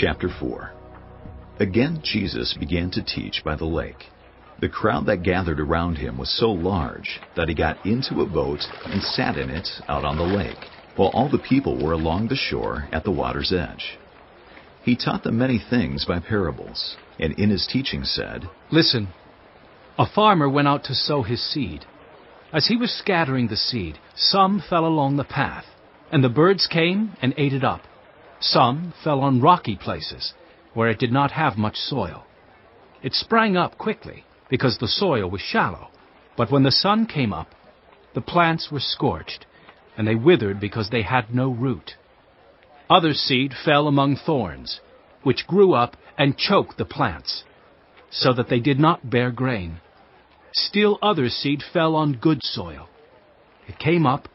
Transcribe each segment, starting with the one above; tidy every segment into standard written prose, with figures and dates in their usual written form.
Chapter 4. Again Jesus began to teach by the lake. The crowd that gathered around him was so large that he got into a boat and sat in it out on the lake, while all the people were along the shore at the water's edge. He taught them many things by parables, and in his teaching said, "Listen, a farmer went out to sow his seed. As he was scattering the seed, some fell along the path, and the birds came and ate it up. Some fell on rocky places, where it did not have much soil. It sprang up quickly, because the soil was shallow. But when the sun came up, the plants were scorched, and they withered because they had no root. Other seed fell among thorns, which grew up and choked the plants, so that they did not bear grain. Still other seed fell on good soil. It came up,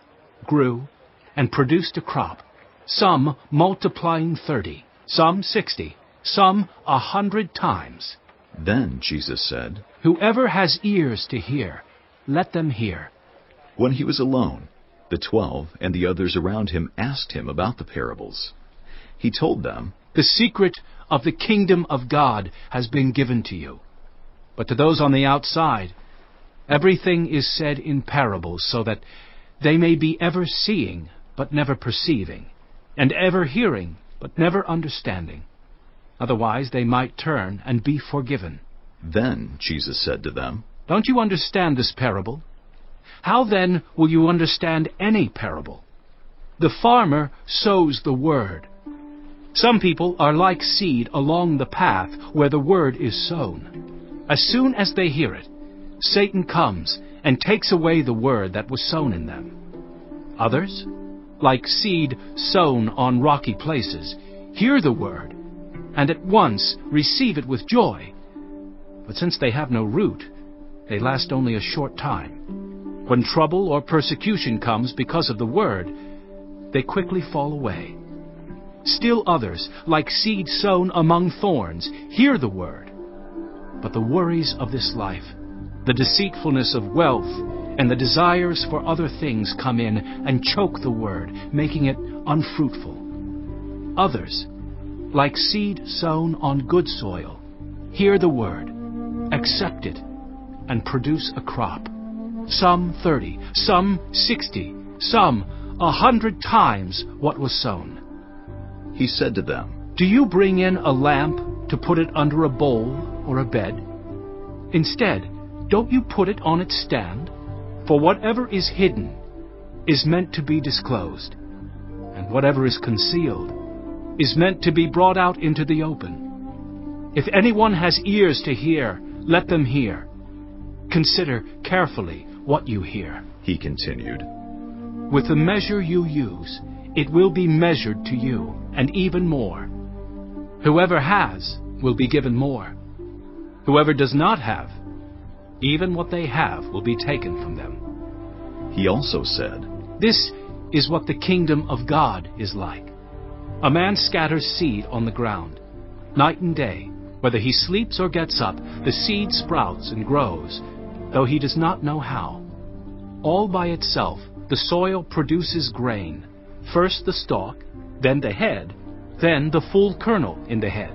grew, and produced a crop, some multiplying 30, some 60, some 100 times." Then Jesus said, "Whoever has ears to hear, let them hear." When he was alone, the 12 and the others around him asked him about the parables. He told them, "The secret of the kingdom of God has been given to you. But to those on the outside, everything is said in parables, so that they may be ever seeing, but never perceiving, and ever hearing, but never understanding. Otherwise they might turn and be forgiven." Then Jesus said to them, "Don't you understand this parable? How then will you understand any parable? The farmer sows the word. Some people are like seed along the path where the word is sown. As soon as they hear it, Satan comes and takes away the word that was sown in them. Others, like seed sown on rocky places, hear the word, and at once receive it with joy. But since they have no root, they last only a short time. When trouble or persecution comes because of the word, they quickly fall away. Still others, like seed sown among thorns, hear the word. But the worries of this life, the deceitfulness of wealth, and the desires for other things come in and choke the word, making it unfruitful. Others, like seed sown on good soil, hear the word, accept it, and produce a crop. Some 30, some 60, some 100 times what was sown." He said to them, "Do you bring in a lamp to put it under a bowl or a bed? Instead, don't you put it on its stand? For whatever is hidden is meant to be disclosed, and whatever is concealed is meant to be brought out into the open. If anyone has ears to hear, let them hear. Consider carefully what you hear." he continued. "With the measure you use, it will be measured to you, and even more. Whoever has will be given more. Whoever does not have, even what they have will be taken from them." He also said, "This is what the kingdom of God is like. A man scatters seed on the ground. Night and day, whether he sleeps or gets up, the seed sprouts and grows, though he does not know how. All by itself, the soil produces grain, first the stalk, then the head, then the full kernel in the head.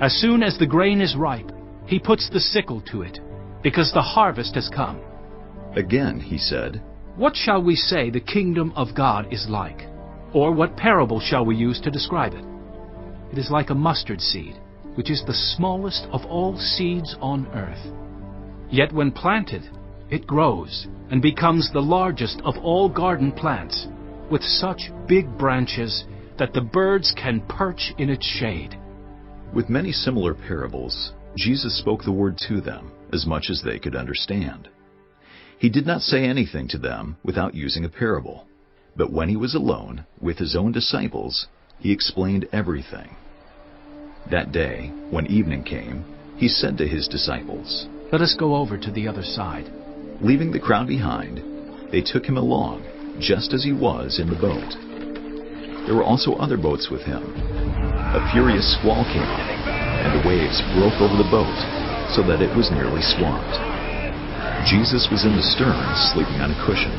As soon as the grain is ripe, he puts the sickle to it, because the harvest has come." Again he said, "What shall we say the kingdom of God is like? Or what parable shall we use to describe it? It is like a mustard seed, which is the smallest of all seeds on earth. Yet when planted, it grows and becomes the largest of all garden plants, with such big branches that the birds can perch in its shade." With many similar parables, Jesus spoke the word to them as much as they could understand. He did not say anything to them without using a parable. But when he was alone with his own disciples, he explained everything. That day, when evening came, he said to his disciples, "Let us go over to the other side." Leaving the crowd behind, they took him along, just as he was in the boat. There were also other boats with him. A furious squall came up, and the waves broke over the boat, so that it was nearly swamped. Jesus was in the stern, sleeping on a cushion.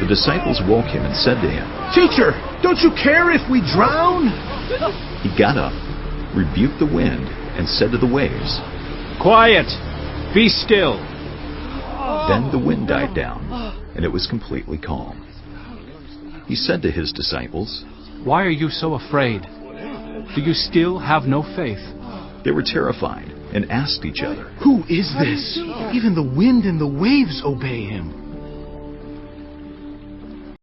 The disciples woke him and said to him, "Teacher, don't you care if we drown?" He got up, rebuked the wind, and said to the waves, "Quiet! Be still!" Then the wind died down, and it was completely calm. He said to his disciples, "Why are you so afraid? Do you still have no faith?" They were terrified and asked each other, "Who is this? Even the wind and the waves obey him."